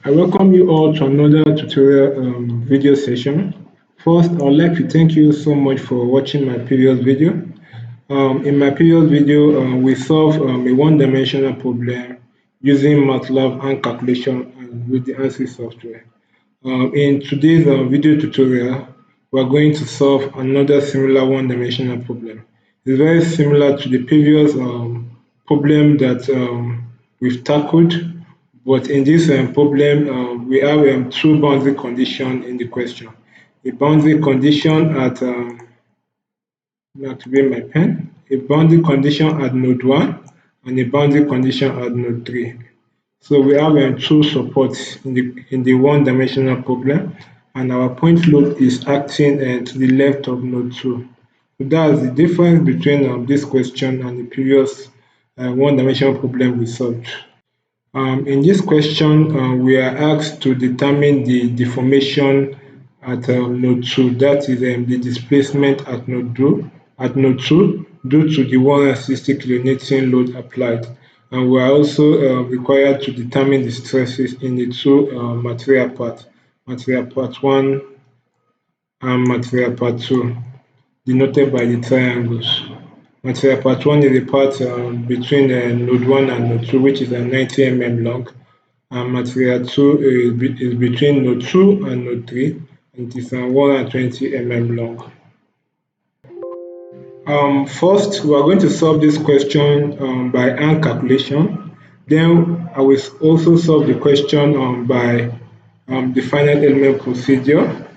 I welcome you all to another tutorial video session. First, I would like to thank you so much for watching my previous video. In my previous video, we solved a one-dimensional problem using MATLAB and calculation with the Ansys software. In today's video tutorial, we are going to solve another similar one-dimensional problem. It's very similar to the previous problem that we've tackled, but in this problem, we have two boundary conditions in the question. A boundary condition at, activate my pen, a boundary condition at node 1 and a boundary condition at node 3. So we have two supports in the one-dimensional problem, and our point load is acting to the left of node 2. So that's the difference between this question and the previous one-dimensional problem we solved. In this question, we are asked to determine the deformation at node 2, that is the displacement at node 2 due to the 160 kilonewton load applied. And we are also required to determine the stresses in the two material part 1 and material part 2, denoted by the triangles. Material part 1 is the part between node 1 and node 2, which is 90 mm long, and material 2 is between node 2 and node 3, and it is 120 mm long. First, we are going to solve this question by hand calculation. Then I will also solve the question by the finite element procedure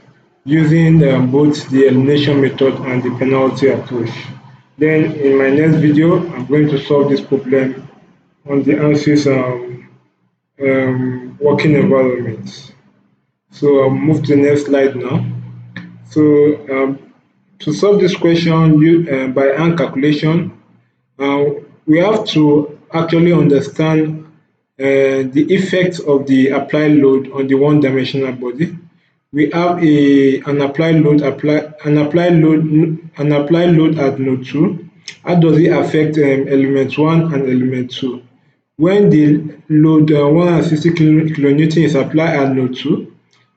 using both the elimination method and the penalty approach. Then in my next video, I'm going to solve this problem on the Ansys working environment. So I'll move to the next slide now. So to solve this question by hand calculation, we have to actually understand the effect of the applied load on the one-dimensional body. We have an applied load at node 2. How does it affect element 1 and element 2? When the load 160 kilonewton is applied at node 2,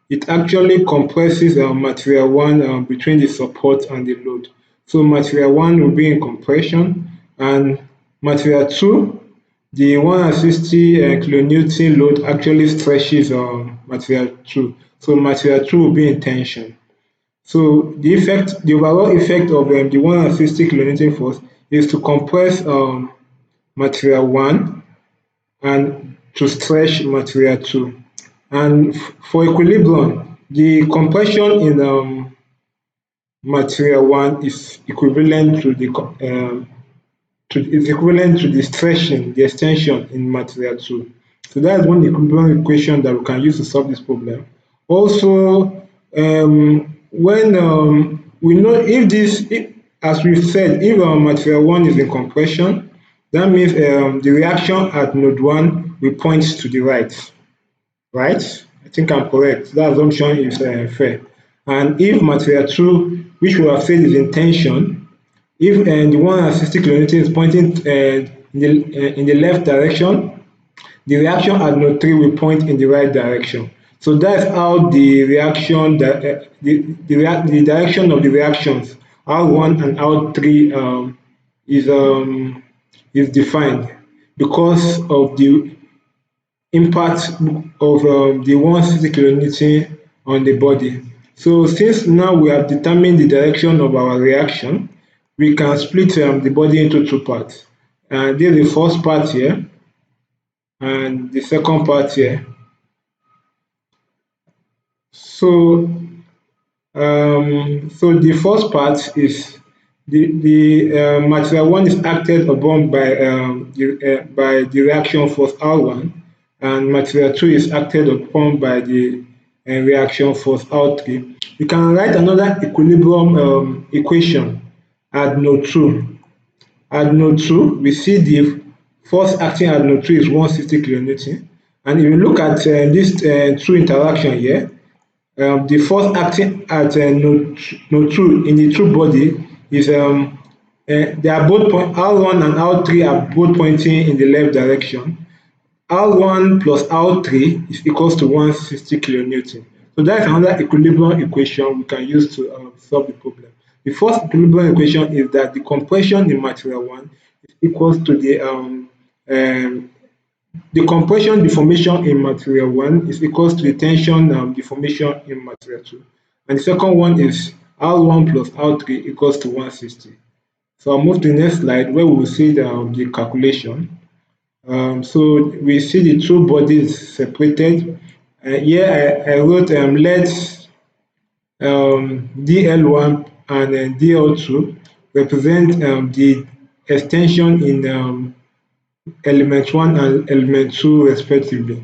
it actually compresses material 1 between the support and the load. So material 1 will be in compression, and material 2, the 160 kilonewton load actually stretches material 2. So material 2 will be in tension. So the overall effect of the 160 kilonewton force is to compress material 1 and to stretch material 2. And for equilibrium, the compression in material 1 is equivalent to the stretching, the extension in material 2. So that is one equilibrium equation that we can use to solve this problem. Also, when we know as we've said, if material 1 is in compression, that means the reaction at node 1 will point to the right. Right? I think I'm correct. That assumption is fair. And if material 2, which we have said is in tension, if the 160 kilonewton is pointing in the left direction, the reaction at node 3 will point in the right direction. So that's how the reaction, the direction of the reactions R1 and R3 is defined because of the impact of the 160 kilonewton on the body. So since now we have determined the direction of our reaction, we can split the body into two parts. And this is the first part here, and the second part here. So, the first part is the material 1 is acted upon by the reaction force R1, and material 2 is acted upon by the reaction force R3. We can write another equilibrium equation at node 2. At node 2, we see the force acting at node 2 is 160 kilonewton. And if you look at this two interaction here, the force acting at node 2 in the two body is they are both R1 and R3 are both pointing in the left direction. R1 plus R3 is equals to 160 kilonewton. So that's another equilibrium equation we can use to solve the problem. The first equilibrium equation is that the compression in material 1 is equals to the compression deformation in material 1 is equals to the tension deformation in material 2. And the second one is R1 plus R3 equals to 160. So I'll move to the next slide where we will see the calculation. So we see the two bodies separated. Here I wrote let DL1 and DL2 represent the extension in element 1 and element 2 respectively.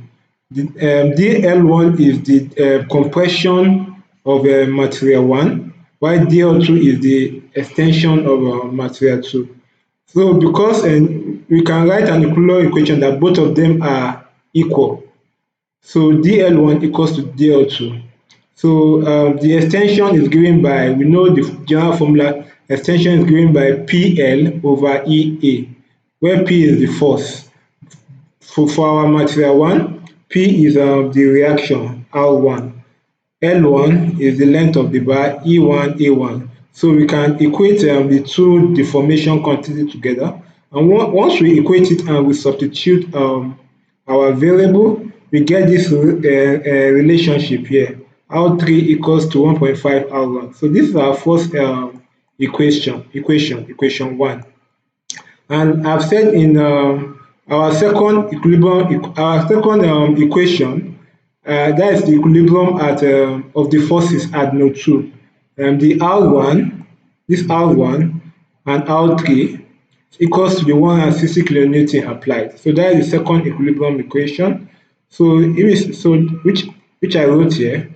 The DL1 is the compression of material 1, while DL2 is the extension of material 2. So because we can write an equilibrium equation that both of them are equal. So DL1 equals to DL2. So the extension is given by, we know the general formula, extension is given by PL over EA, where P is the force. For our material 1, P is the reaction, R1. L1 is the length of the bar, E1, A1. So we can equate the two deformation quantity together. And once we equate it and we substitute our variable, we get this relationship here. R3 equals to 1.5 R1. So this is our first equation 1. And I've said in our second equation, that is the equilibrium of the forces at node 2. The R1, this R1 and R3 equals to the 160 kilonewton applied. So that is the second equilibrium equation. So which I wrote here,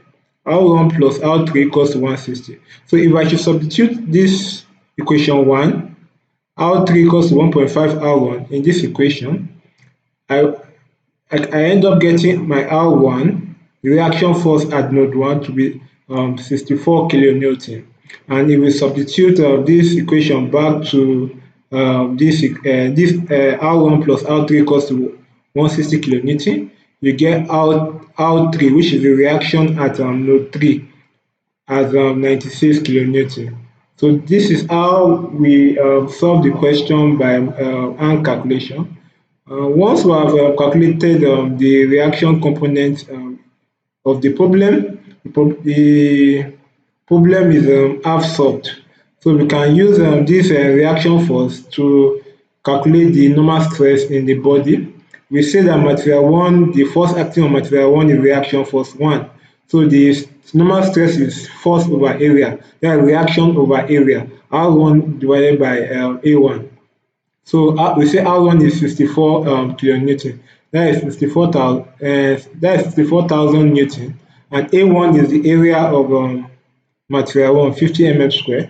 R1 plus R3 equals to 160. So if I should substitute this equation 1, R3 equals to 1.5 R1 in this equation, I end up getting my R1, the reaction force at node 1 to be 64 kilonewton. And if we substitute this equation back to this R1 plus R3 equals to 160 kilonewton, you get R3, which is the reaction at node 3, as 96 kilonewton. So this is how we solve the question by hand calculation. Once we have calculated the reaction component of the problem, the problem is half solved. So we can use this reaction force to calculate the normal stress in the body. We say that material 1, the force acting on material 1 is reaction force 1. So the normal stress is force over area, that is reaction over area, R1 divided by A1. So we say R1 is 64 kilonewton. That is 64,000 newton, and A1 is the area of material 1, 50 mm square.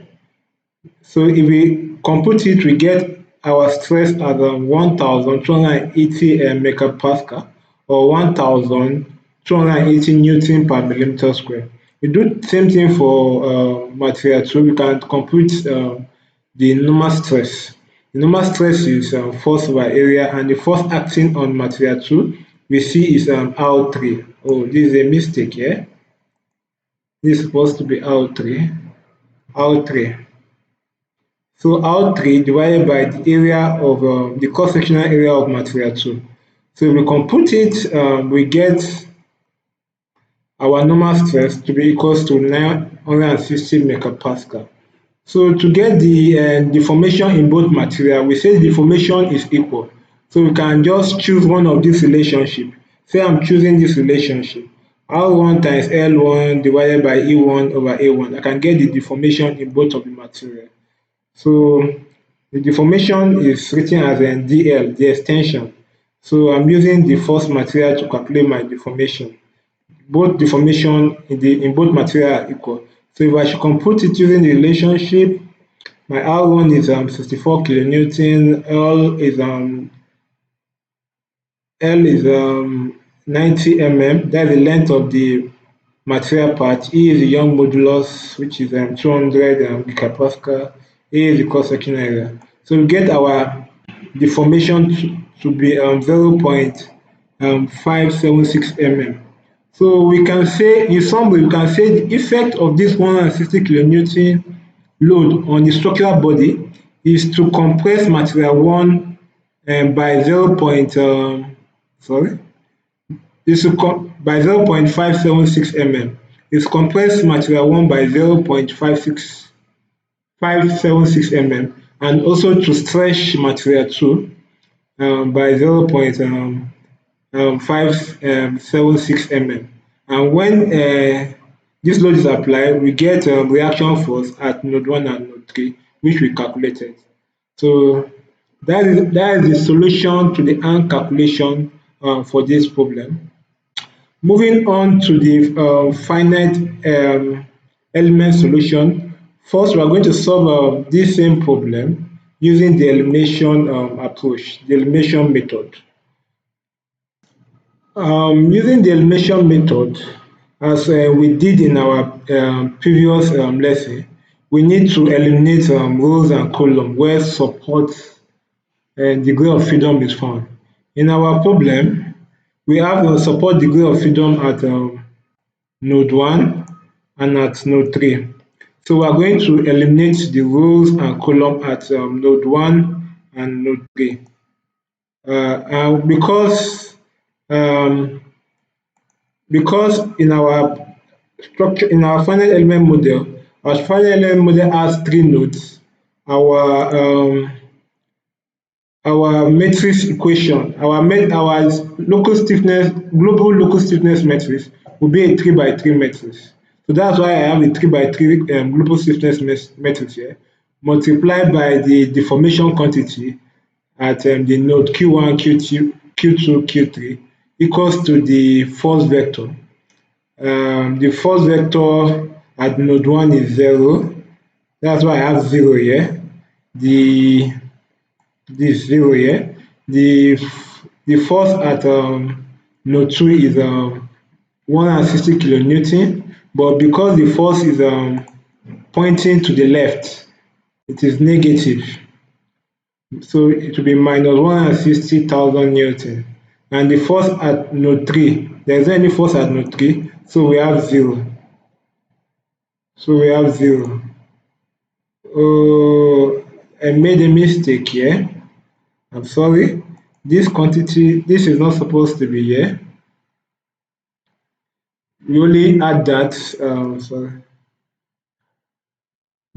So if we compute it, we get our stress at 1,280 megapascal, or 1,280 newton per millimeter square. We do the same thing for material 2. We can compute the normal stress. The normal stress is force over area, and the force acting on material 2 we see is R3. Oh, this is a mistake here. This is supposed to be R3. So R3 divided by the area of the cross-sectional area of material 2. So if we compute it, we get our normal stress to be equals to 960 megapascal. So to get the deformation in both material, we say deformation is equal. So we can just choose one of these relationships. Say I'm choosing this relationship, R1 times L1 divided by E1 over A1. I can get the deformation in both of the material. So the deformation is written as DL, the extension. So I'm using the first material to calculate my deformation. Both deformation in both material are equal. So if I should compute it using the relationship, my R1 is 64 kilonewton, L is 90 mm, that's the length of the material part. E is the Young modulus, which is 200 gigapascal. A is the cross-sectional area. So we get our deformation to be 0.0 576 mm. So we can say, in summary, we can say the effect of this 160 kilonewton load on the structural body is to compress material one by 0. Sorry, is to by 0.576 mm. Is compress material one by 0.576 mm, and also to stretch material two by 0.576 mm. And when this load is applied, we get reaction force at node 1 and node 3, which we calculated. So that is the solution to the AND calculation for this problem. Moving on to the finite element solution. First, we are going to solve this same problem using the elimination approach, the elimination method. Using the elimination method, as we did in our previous lesson, we need to eliminate rows and columns where support degree of freedom is found. In our problem, we have support degree of freedom at node 1 and at node 3. So we are going to eliminate the rows and column at node 1 and node 3. Um, because in our structure, in our finite element model, our finite element model has 3 nodes. Our matrix equation, our local stiffness, global local stiffness matrix will be a 3 by 3 matrix. So that's why I have a 3 by 3 global stiffness matrix here, multiplied by the deformation quantity at the node Q1, Q2, Q3 equals to the force vector. The force vector at node 1 is 0. That's why I have 0 here. This 0 here. The force at node 2 is 160 kilonewton, but because the force is pointing to the left, it is negative. So it will be minus 160,000 Newton. And the force at node 3, there isn't any force at node 3, so we have 0. So we have 0. Oh, I made a mistake here. I'm sorry. This quantity, this is not supposed to be here. We only add that sorry,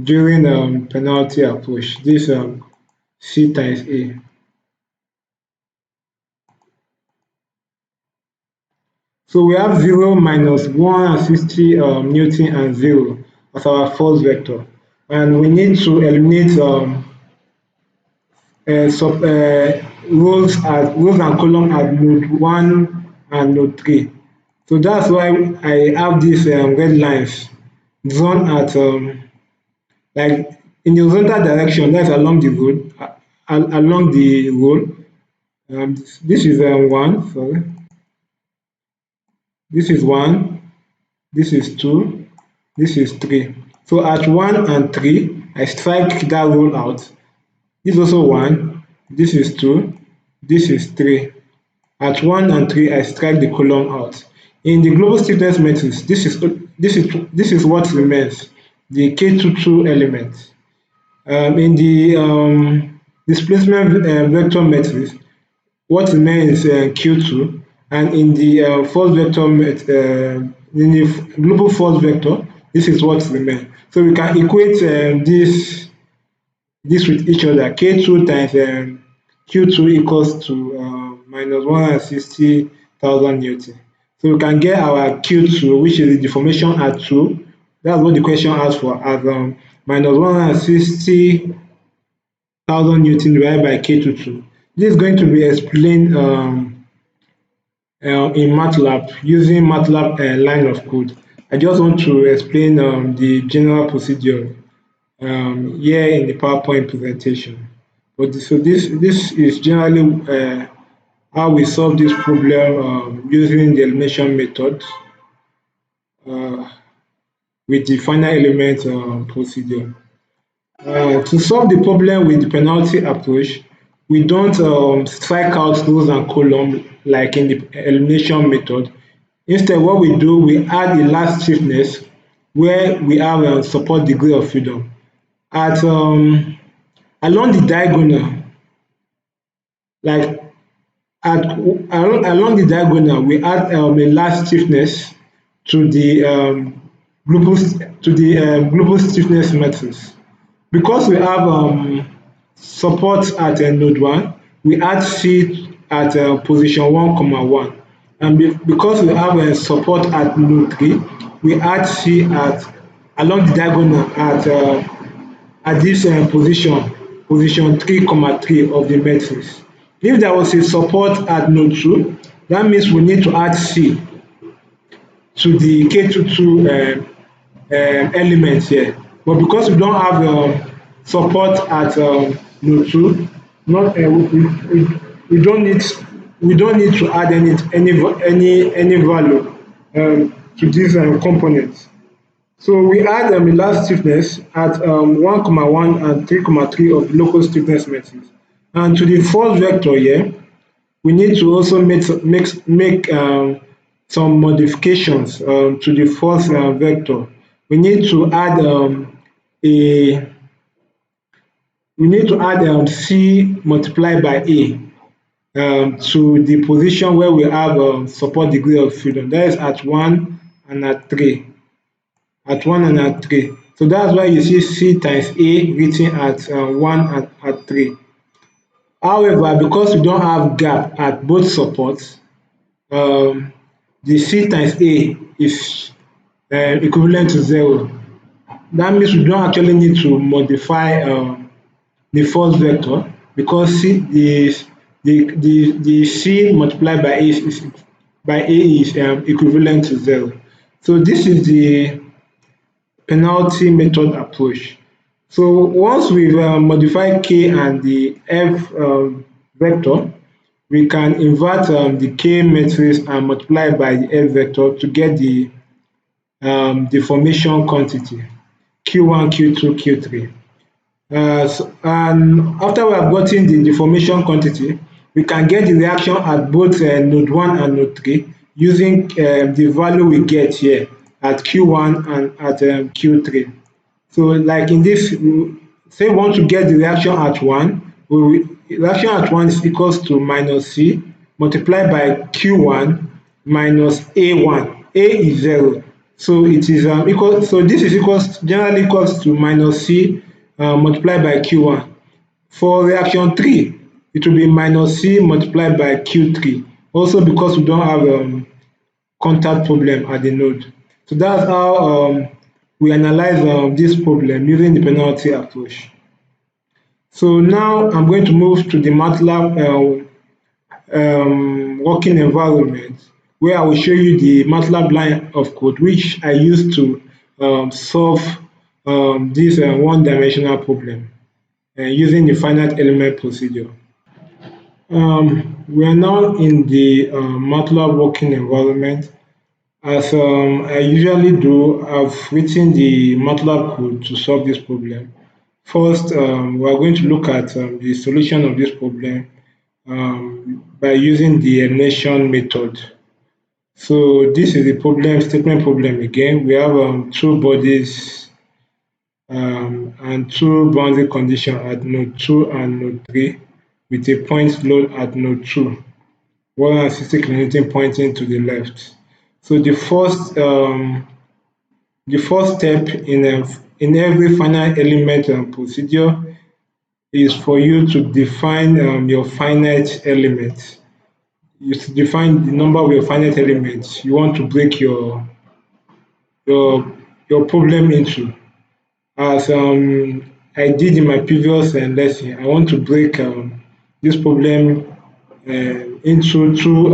during penalty approach. This C times A. So we have 0 minus 160 Newton and 0 as our force vector. And we need to eliminate rows and column at node 1 and node 3. So that's why I have these red lines drawn at like in the horizontal direction, that's along the road, along the road. This is 1, sorry. This is 1, this is 2, this is 3. So at 1 and 3, I strike that row out. This is also 1, this is 2, this is 3. At 1 and 3, I strike the column out. In the global stiffness matrix, this is what remains, the K22 element. In the displacement vector matrix, what remains is Q2, and in the force vector, in the global force vector, this is what remains. So we can equate this with each other. K2 times Q2 equals to minus 160,000 Newton. So we can get our Q2, which is the deformation at 2. That's what the question asks for, as minus 160,000 Newton divided by K22. This is going to be explained in MATLAB using MATLAB line of code. I just want to explain the general procedure here in the PowerPoint presentation. But so this is generally how we solve this problem using the elimination method with the finite element procedure. To solve the problem with the penalty approach, we don't strike out rows and columns like in the elimination method. Instead, what we do, we add a last stiffness where we have support degree of freedom. At along the diagonal, like along the diagonal, we add a last stiffness to the global stiffness matrix. Because we have support at node 1, we add C at position 1, comma 1. And because we have support at node 3, we add C at along the diagonal at this position 3, comma 3 of the matrix. If there was a support at node 2, that means we need to add C to the K22 elements here. But because we don't have support at node 2, not we don't need to add any value to this component. So we add last stiffness at 1, comma 1 and 3, comma 3 of the local stiffness matrix. And to the force vector here, we need to also make some modifications to the force vector. We need to add a C multiplied by A to the position where we have support degree of freedom. That is at 1 and at 3. At 1 and at 3. So that's why you see C times A written at 1 and at 3. However, because we don't have gap at both supports, the C times A is equivalent to 0. That means we don't actually need to modify the force vector because the C multiplied by A is equivalent to 0. So this is the penalty method approach. So once we've modified K and the F vector, we can invert the K matrix and multiply by the F vector to get the deformation quantity Q1, Q2, Q3. And after we have gotten the deformation quantity, we can get the reaction at both node 1 and node 3 using the value we get here at Q1 and at Q3. So like in this, say we want to get the reaction at 1, reaction at 1 is equals to minus C multiplied by Q1 minus A1. A is 0. So it is equal. So this is generally equals to minus C multiplied by Q1. For reaction 3, it will be minus C multiplied by Q3. Also because we don't have contact problem at the node. So that's how we analyze this problem using the penalty approach. So now I'm going to move to the MATLAB working environment, where I will show you the MATLAB line of code which I use to solve this one-dimensional problem using the finite element procedure. We are now in the MATLAB working environment. As I usually do, I've written the MATLAB code to solve this problem. First, we are going to look at the solution of this problem by using the elimination method. So this is the statement problem again. We have two bodies and two boundary conditions at node 2 and node 3 with a point load at node 2, 160 kilonewton pointing to the left. So the first step in every finite element procedure is for you to define your finite element. You define the number of your finite elements you want to break your problem into. As I did in my previous lesson, I want to break this problem into two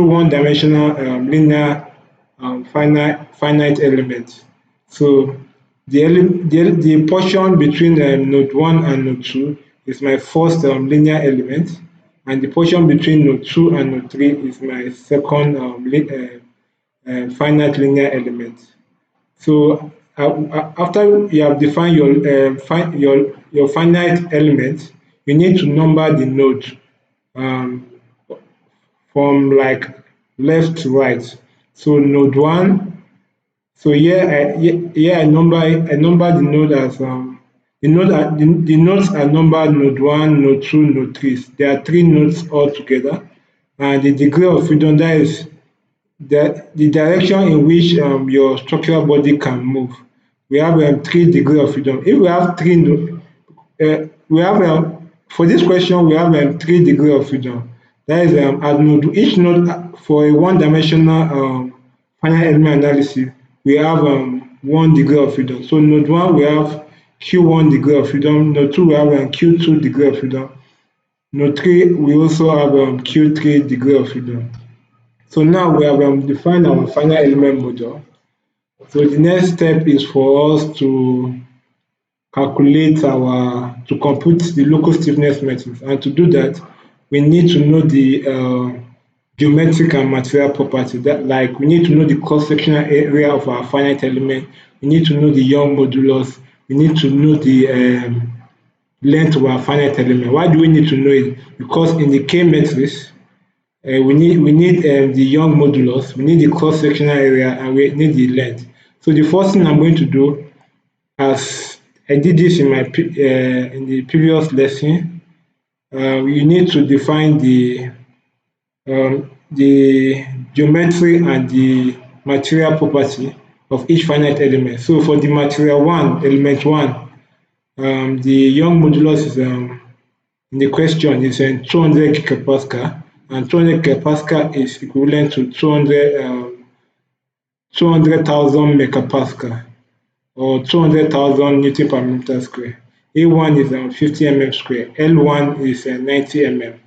one-dimensional linear finite elements. So the portion between node 1 and node 2 is my first linear element, and the portion between node 2 and node 3 is my second finite linear element. So after you have defined your finite element, you need to number the node from like left to right. So node 1. So here I number the node as the nodes are numbered node 1, node 2, node 3. There are three nodes altogether, and the degree of freedom, that is the direction in which your structural body can move. We have three degree of freedom. If we have three node, we have for this question we have three degree of freedom. That is at node each node for a one-dimensional finite element analysis, we have 1 degree of freedom. So node 1 we have Q1 degree of freedom, node 2 we have Q2 degree of freedom, node 3 we also have Q3 degree of freedom. So now we have defined our final element model. So the next step is for us to compute the local stiffness matrix, and to do that we need to know the geometric and material property. That, like, we need to know the cross-sectional area of our finite element, we need to know the Young modulus, we need to know the length of our finite element. Why do we need to know it? Because in the K matrix, we need the Young modulus, we need the cross-sectional area, and we need the length. So the first thing I'm going to do, as I did this in in the previous lesson, you need to define the geometry and the material property of each finite element. So for the material one, element 1, the Young modulus is in the question is 200 gigapascal, and 200 gigapascal is equivalent to 200,000 megapascal, or 200,000 Newton per meter square. A1 is 50 mm square, L1 is 90 mm.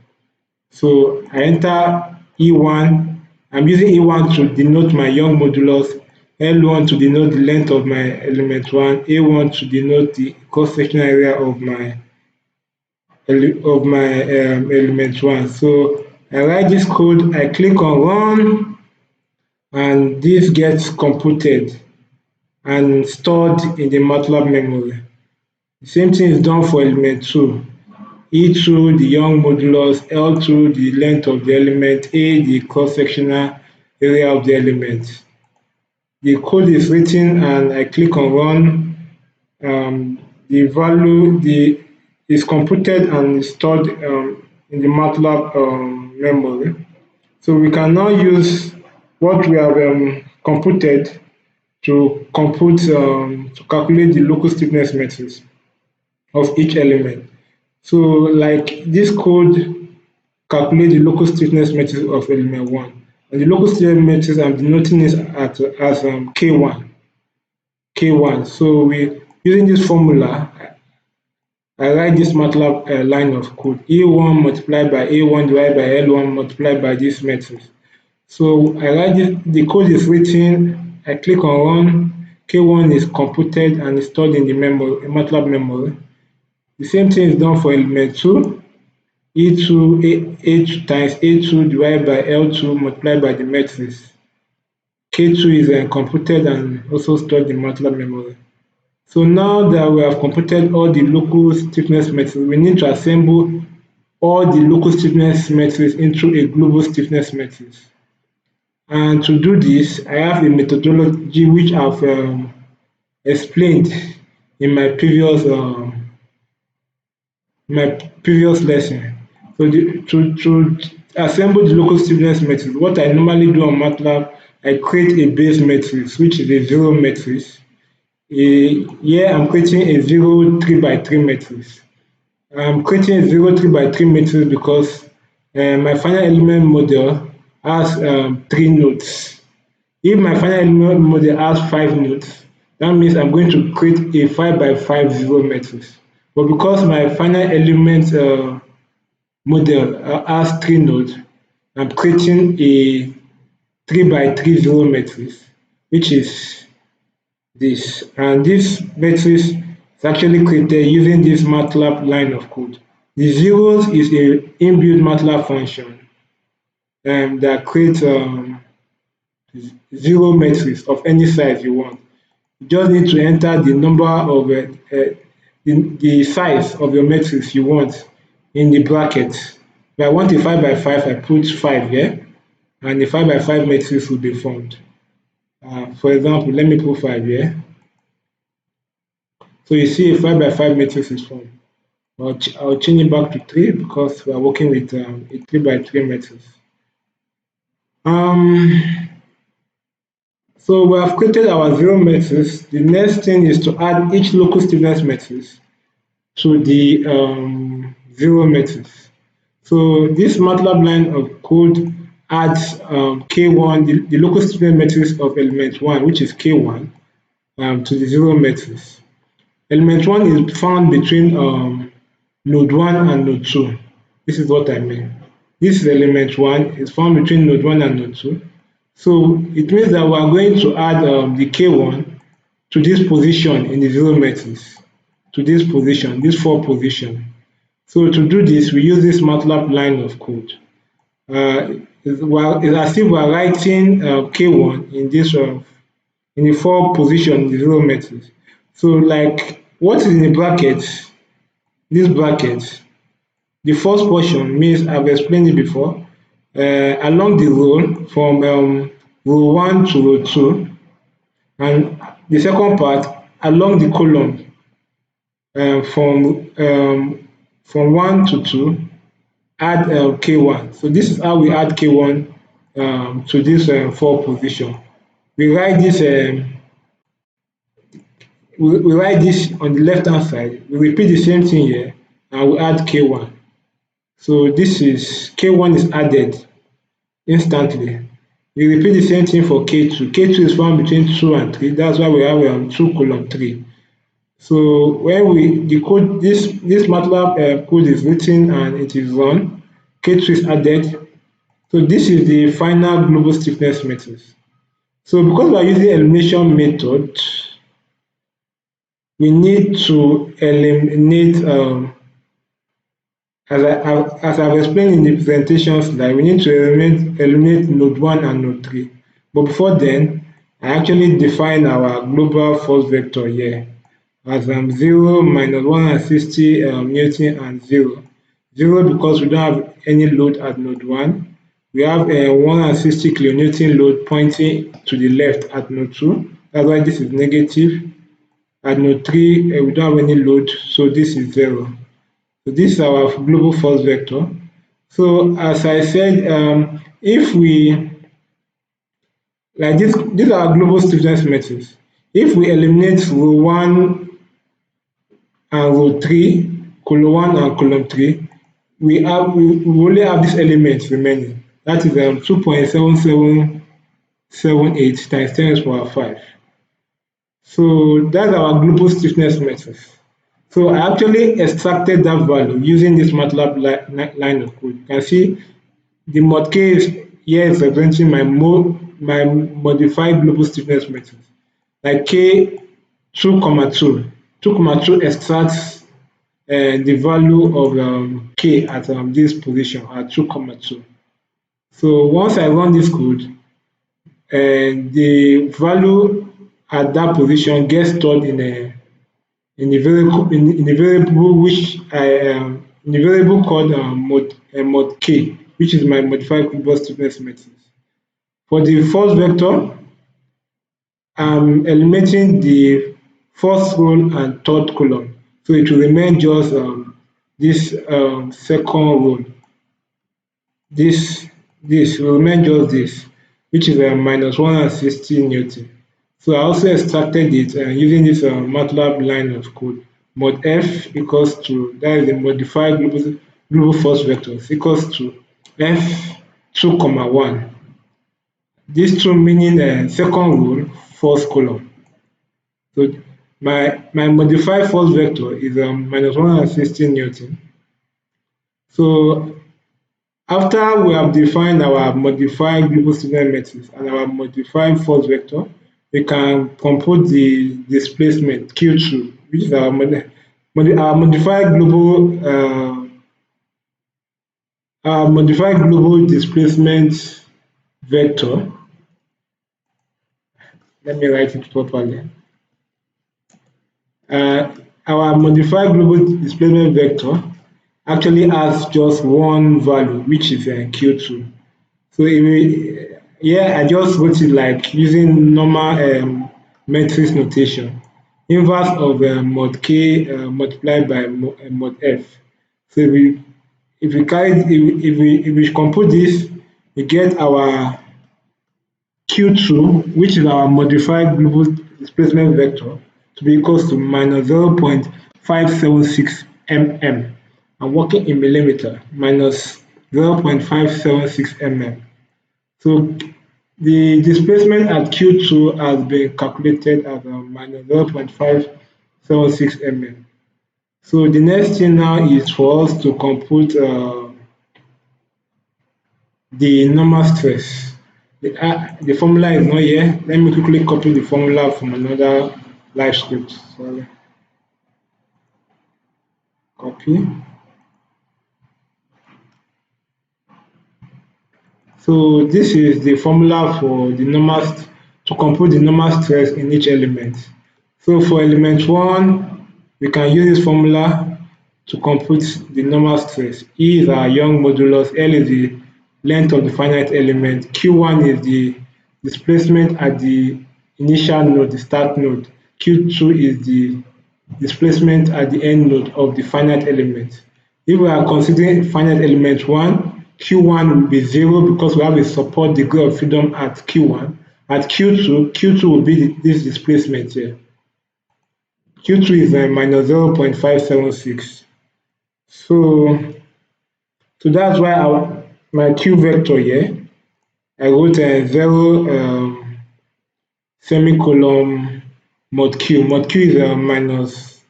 So I enter E1. I'm using E1 to denote my Young modulus, L1 to denote the length of my element 1, A1 to denote the cross-sectional area of my element 1. So I write this code, I click on run, and this gets computed and stored in the MATLAB memory. The same thing is done for element 2. E2, the Young modulus, L2, the length of the element, A, the cross-sectional area of the element. The code is written and I click on run. The value is computed and stored in the MATLAB memory. So we can now use what we have computed to calculate the local stiffness matrix of each element. So like this code calculate the local stiffness matrix of element 1. And the local stiffness matrix I'm denoting it as K1. K1. So we using this formula, I write this MATLAB line of code. E1 multiplied by A1 divided by L1 multiplied by this matrix. So I write this, the code is written, I click on run, K1 is computed and stored in the memory, MATLAB memory. The same thing is done for element 2. E2 times A2 divided by L2 multiplied by the matrix. K2 is computed and also stored in MATLAB memory. So now that we have computed all the local stiffness matrix, we need to assemble all the local stiffness matrix into a global stiffness matrix. And to do this, I have a methodology which I've explained in my previous lesson. So to assemble the local stiffness matrix, what I normally do on MATLAB, I create a base matrix, which is a zero matrix. Here I'm creating a 0, 3 by 3 matrix. I'm creating a 0, 3 by 3 matrix because my final element model has 3 nodes. If my final element model has 5 nodes, that means I'm going to create a 5 by 5 zero matrix. But because my final element model has 3 nodes, I'm creating a 3 by 3 zero matrix, which is this. And this matrix is actually created using this MATLAB line of code. The zeros is a inbuilt MATLAB function that creates zero matrix of any size you want. You just need to enter the number of the size of your matrix you want in the bracket. If I want a 5 by 5, I put 5 here, and the 5 by 5 matrix will be formed. For example, let me put 5 here. So you see a 5 by 5 matrix is formed. I'll change it back to 3 because we are working with a 3 by 3 matrix. So we have created our zero matrix. The next thing is to add each local stiffness matrix to the zero matrix. So this MATLAB line of code adds K1, the local stiffness matrix of element 1, which is K1, to the zero matrix. Element 1 is found between node 1 and node 2. This is what I mean. This is element 1, is found between node 1 and node 2. So it means that we are going to add the K1 to this position in the zero matrix, to this position, this 4 position. So to do this, we use this MATLAB line of code. It's as if we are writing K1 in this in the 4 position in the zero matrix. So like what is in the brackets, this bracket, the first portion means I've explained it before, along the row from row 1 to row 2, and the second part along the column from 1 to 2, add K1. So this is how we add K1 to this 4 position. We write this we write this on the left hand side. We repeat the same thing here and we add K1. So this is K1 is added instantly. We repeat the same thing for K2. K2 is found between 2 and 3. That's why we have 2 column 3. So when the code, this MATLAB code is written and it is run, K2 is added. So this is the final global stiffness matrix. So because we are using elimination method, we need to eliminate, as I've explained in the presentation slide, we need to eliminate node 1 and node 3. But before then, I actually define our global force vector here as 0, minus 160 Newton, and 0. 0 because we don't have any load at node 1. We have a 160 kilonewton load pointing to the left at node 2. That's why this is negative. At node 3, we don't have any load, so this is 0. So this is our global force vector. So as I said, if we, like this, these are our global stiffness matrix. If we eliminate row 1 and row 3, column 1 and column 3, we only have this element remaining. That is 2.7778 times 10 raised to the power 5. So that's our global stiffness matrix. So I actually extracted that value using this MATLAB line of code. You can see the mod K here is representing my modified global stiffness matrix. Like K 2,2. 2,2 extracts the value of K at this position at 2,2. So once I run this code, the value at that position gets stored in a variable which in the variable called mod K, which is my modified global stiffness matrix. For the force vector, I'm eliminating the first row and third column, so it will remain just this second row. This will remain just this, which is minus 160 Newton. So I also extracted it using this MATLAB line of code. Mod F equals to, that is the modified global force vector, equals to F2, 1. These two meaning second row, first column. So my modified force vector is minus 160 Newton. So after we have defined our modified global stiffness matrix and our modified force vector, we can compute the displacement Q2, which is our modified global displacement vector. Let me write it properly. Our modified global displacement vector actually has just one value, which is Q2. So if we, yeah, I just wrote it like using normal matrix notation, inverse of mod K multiplied by mod F. So if we compute this, we get our Q2, which is our modified global displacement vector, to be equals to minus 0.576 mm. I'm working in millimeter, minus 0.576 mm. So the displacement at Q2 has been calculated as minus 0.576 mm. So the next thing now is for us to compute the normal stress. The formula is not here. Let me quickly copy the formula from another live script. Sorry. Copy. So this is the formula for the normal to compute the normal stress in each element. So for element 1, we can use this formula to compute the normal stress. E is our Young modulus, L is the length of the finite element, Q1 is the displacement at the initial node, the start node, Q2 is the displacement at the end node of the finite element. If we are considering finite element 1, Q1 will be 0 because we have a support degree of freedom at Q1. At Q2, Q2 will be this displacement here. Q2 is minus 0.576. So that's why my Q vector here, I wrote 0 semicolon mod Q. Mod Q is minus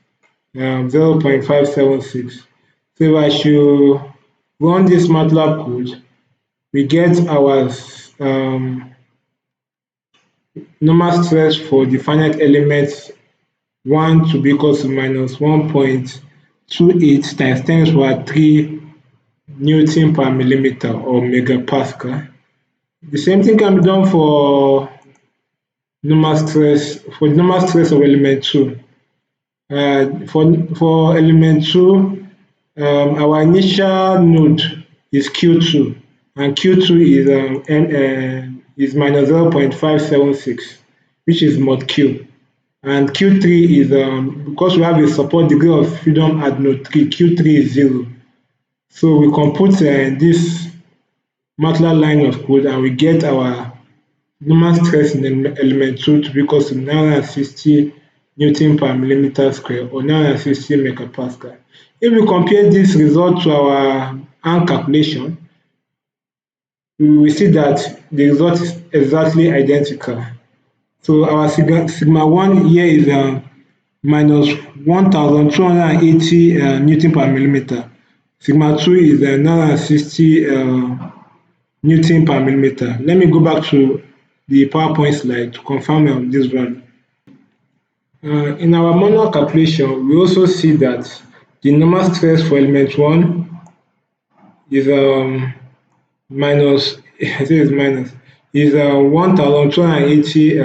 0.576. So if I should run this MATLAB code, we get our normal stress for the finite element 1 to be equal to minus 1.28 times 10 to the power 3 Newton per millimeter or megapascal. The same thing can be done for normal stress of element 2. For element 2, our initial node is Q2, and Q2 is minus 0.576, which is mod Q. And Q3 is, because we have a support degree of freedom at node 3, Q3 is 0. So we compute this MATLAB line of code and we get our normal stress in element 2 to be equal to 960 Newton per millimeter square or 960 megapascal. If we compare this result to our hand calculation, we will see that the result is exactly identical. So our sigma 1 here is minus 1280 Newton per millimeter. Sigma 2 is 960 Newton per millimeter. Let me go back to the PowerPoint slide to confirm this value. In our manual calculation, we also see that the normal stress for element 1 is minus, I say it's minus, is 1280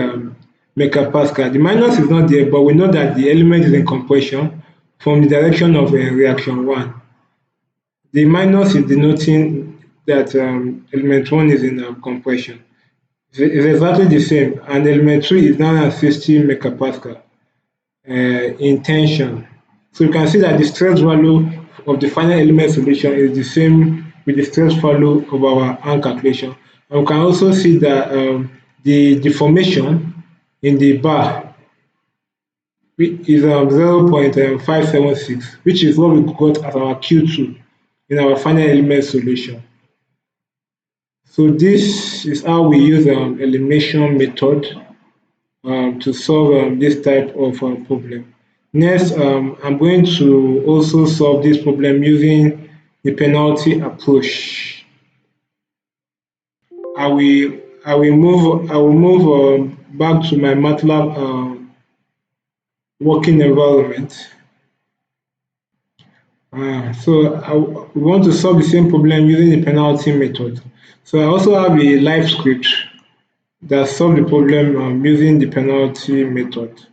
megapascal. The minus is not there, but we know that the element is in compression from the direction of reaction 1. The minus is denoting that element 1 is in compression. It's exactly the same, and element 2 is 960 megapascal in tension. So you can see that the stress value of the final element solution is the same with the stress value of our hand calculation. And we can also see that the deformation in the bar is 0.576, which is what we got as our Q2 in our final element solution. So this is how we use elimination method to solve this type of problem. Next, I'm going to also solve this problem using the penalty approach. I will move back to my MATLAB working environment. So we want to solve the same problem using the penalty method. So I also have a live script that solve the problem using the penalty method.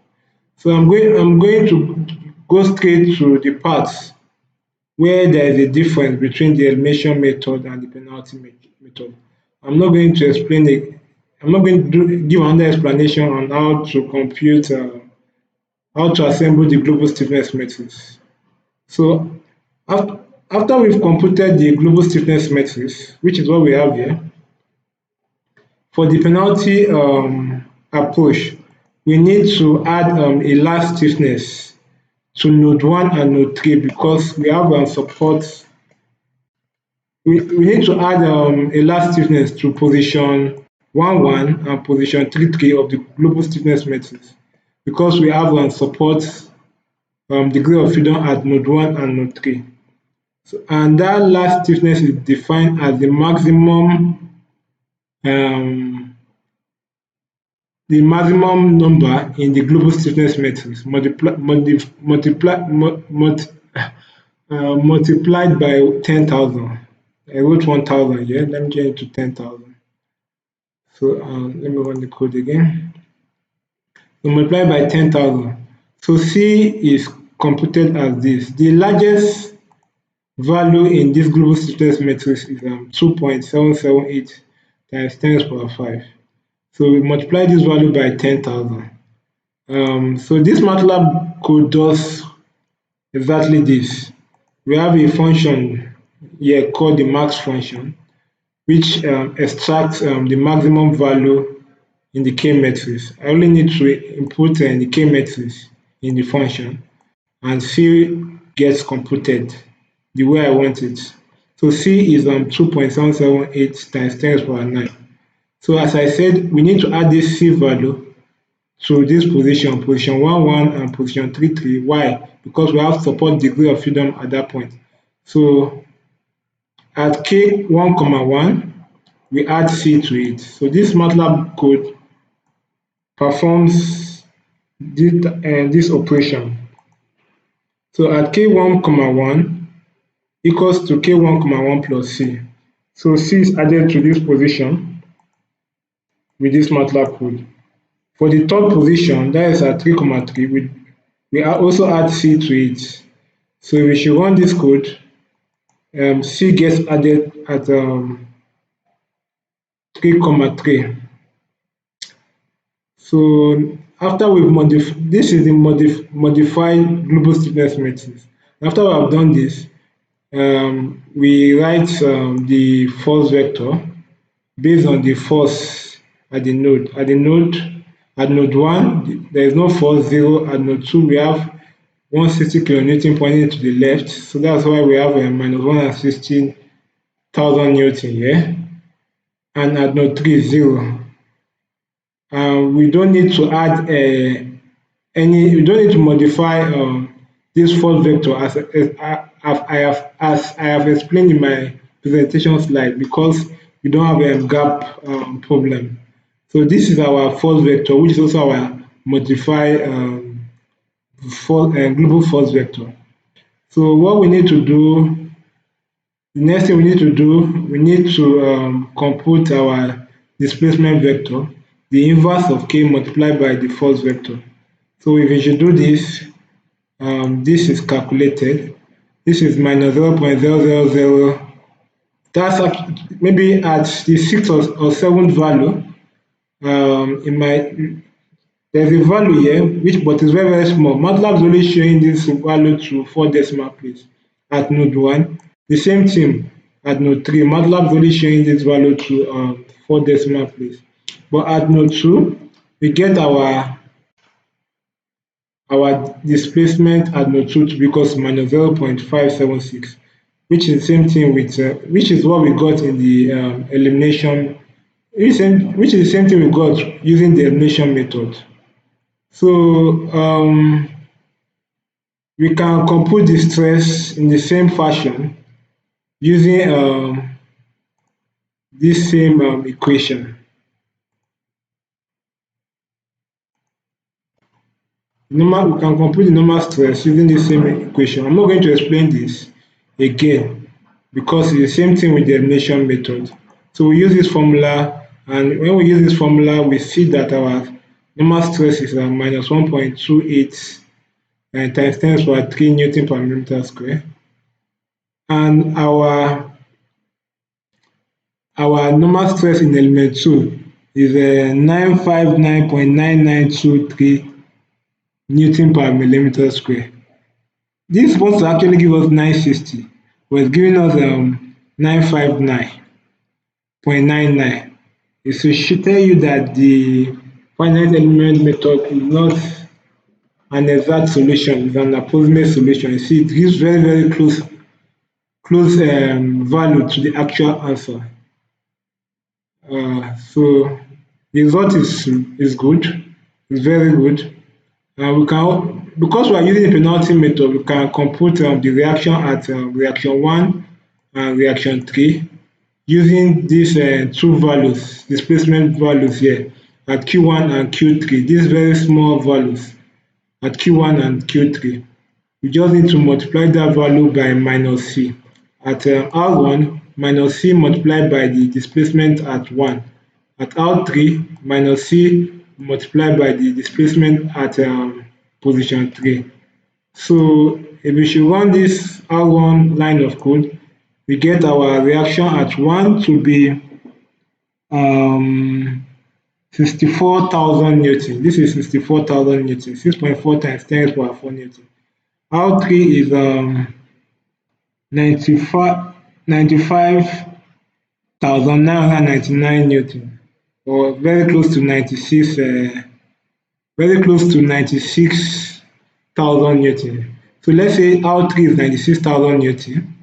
So I'm going to go straight to the parts where there is a difference between the elimination method and the penalty method. I'm not going to explain it. I'm not going to give another explanation on how to compute, how to assemble the global stiffness matrix. So after we've computed the global stiffness matrix, which is what we have here, for the penalty approach, we need to add a last stiffness to node 1 and node 3 because we have support. We need to add a last stiffness to position 1 1 and position 3 3 of the global stiffness matrix because we have support degree of freedom at node 1 and node 3. So, and that last stiffness is defined as um, the maximum number in the global stiffness matrix multiplied by 10,000. I wrote 1,000 here. Let me change it to 10,000. So let me run the code again. So multiplied by 10,000. So C is computed as this. The largest value in this global stiffness matrix is 2.778 times 10 to the power 5. So we multiply this value by 10,000. So this MATLAB code does exactly this. We have a function here called the max function, which extracts the maximum value in the K matrix. I only need to input the K matrix in the function, and C gets computed the way I want it. So C is 2.778 times 10 to the power 9. So as I said, we need to add this C value to this position 1 1 and position 3 3. Why? Because we have support degree of freedom at that point. So at K 1 comma 1, we add C to it. So this MATLAB code performs this operation. So at K1 comma 1 equals to K1 comma 1 plus C. So C is added to this position with this MATLAB code. For the third position, that is at 3 comma 3, we also add C to it. So if we should run this code, C gets added at 3 comma 3. So after we've modified, this is the modified global stiffness matrix. After we have done this, we write the force vector based on the force at the node. At node 1, there is no force, 0. At node 2, we have 160 kilonewton pointing to the left. So that's why we have a minus 116,000 newton here. And at node 3, 0. We don't need to add we don't need to modify this force vector as I have explained in my presentation slide because we don't have a gap problem. So this is our force vector, which is also our modified global force vector. So what we need to do, the next thing we need to do, we need to compute our displacement vector, the inverse of K multiplied by the force vector. So if we should do this, this is calculated. This is minus 0.000. That's maybe at the 6th or 7th value. There's a value here, but it's very, very small. MATLAB is only showing this value to 4 decimal place at node 1. The same thing at node 3. MATLAB is only showing this value to 4 decimal place. But at node 2, we get our displacement at node 2 to be equal to minus 0.576, which is the same thing with which is what we got in the elimination, which is the same thing we got using the elimination method. So we can compute the stress in the same fashion using this same equation. We can compute the normal stress using the same equation. I'm not going to explain this again because it's the same thing with the elimination method. So we use this formula, and when we use this formula, we see that our normal stress is minus 1.28 times 10 to the power 3 Newton per millimeter square. and our normal stress in element 2 is 959.9923 Newton per millimeter square. This is supposed to actually give us 960, but it's giving us 959.99. It should tell you that the finite element method is not an exact solution, it's an approximate solution. You see, it gives very close value to the actual answer. So the result is good, it's very good. We can, because we are using a penalty method, we can compute the reaction at reaction 1 and reaction 3 using these two values, displacement values here at Q1 and Q3, these very small values at Q1 and Q3. We just need to multiply that value by minus C. At R1, minus C multiplied by the displacement at 1. At R3, minus C multiplied by the displacement at position 3. So if we should run this R1 line of code, we get our reaction at 1 to be 64,000 Newton. This is 64,000 Newton, 6.4 times 10 to the power 4 Newton. R3 is 95,999 Newton, or very close to 96,000 Newton. So let's say R3 is 96,000 Newton,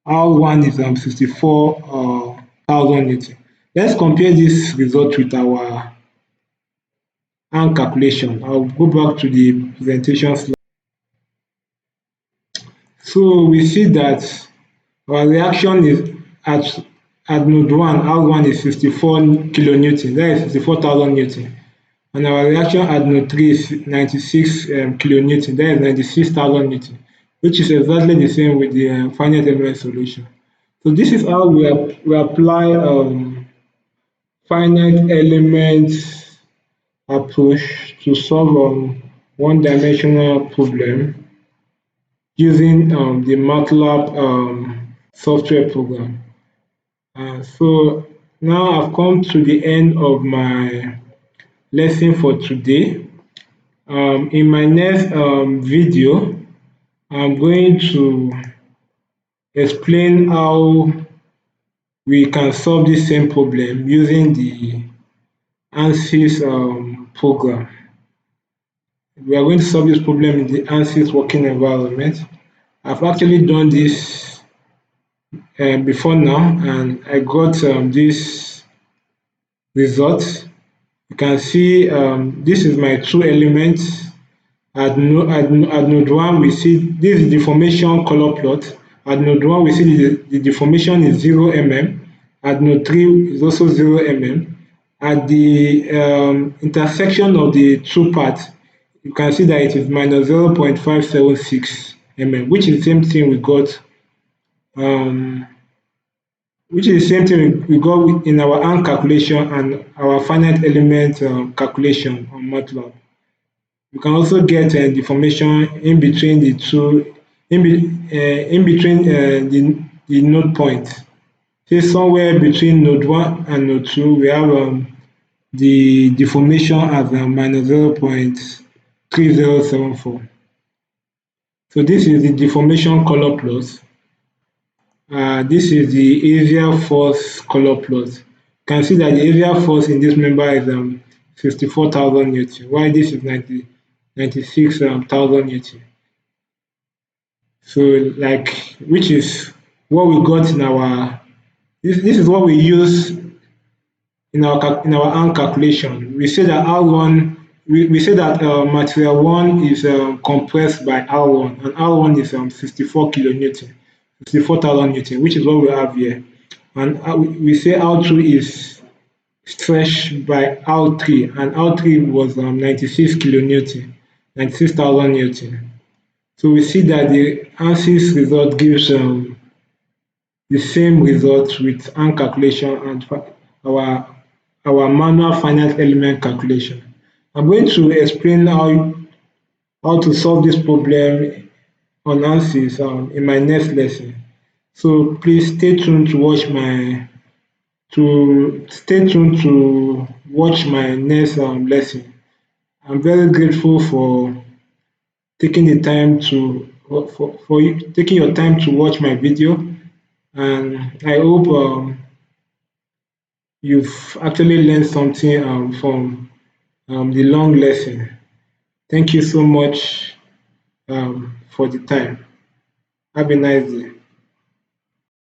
R1 is 64,000 Newton. Let's compare this result with our hand calculation. I'll go back to the presentation slide. So we see that our reaction is at node 1, R1 is 64 kilonewton, that is 64,000 Newton. And our reaction at node 3 is 96 kilonewton, that is 96,000 Newton, which is exactly the same with the finite element solution. So this is how we apply finite element approach to solve one-dimensional problem using the MATLAB software program. So now I've come to the end of my lesson for today. In my next video, I'm going to explain how we can solve this same problem using the Ansys program. We are going to solve this problem in the Ansys working environment. I've actually done this before now, and I got this result. You can see this is my two elements. At node 1, we see this is the deformation color plot. At node 1, we see the deformation is 0 mm. At node 3 is also 0 mm. At the intersection of the two parts, you can see that it is minus 0.576 mm, which is the same thing we got. In our hand calculation and our finite element calculation on MATLAB. You can also get deformation in between the two, in between the node points. Say somewhere between node 1 and node 2, we have the deformation as minus 0.3074. So this is the deformation color plot. This is the area force color plot. You can see that the area force in this member is 64,000 Newton, while this is 96,000 Newton. So which is what we got in our, this is what we use in our hand calculation. We say that R1, we say that material 1 is compressed by R1, and R1 is 64 kilonewton, 64,000 Newton, which is what we have here. And we say R2 is stretched by R3, and R3 was 96 kilonewton, 96,000 Newton. So we see that the Ansys result gives the same result with hand calculation and our manual finite element calculation. I'm going to explain how to solve this problem on Ansys in my next lesson. So please stay tuned to watch my next lesson. I'm very grateful for taking the time to for you taking your time to watch my video, and I hope you've actually learned something from the long lesson. Thank you so much for the time. Have a nice day.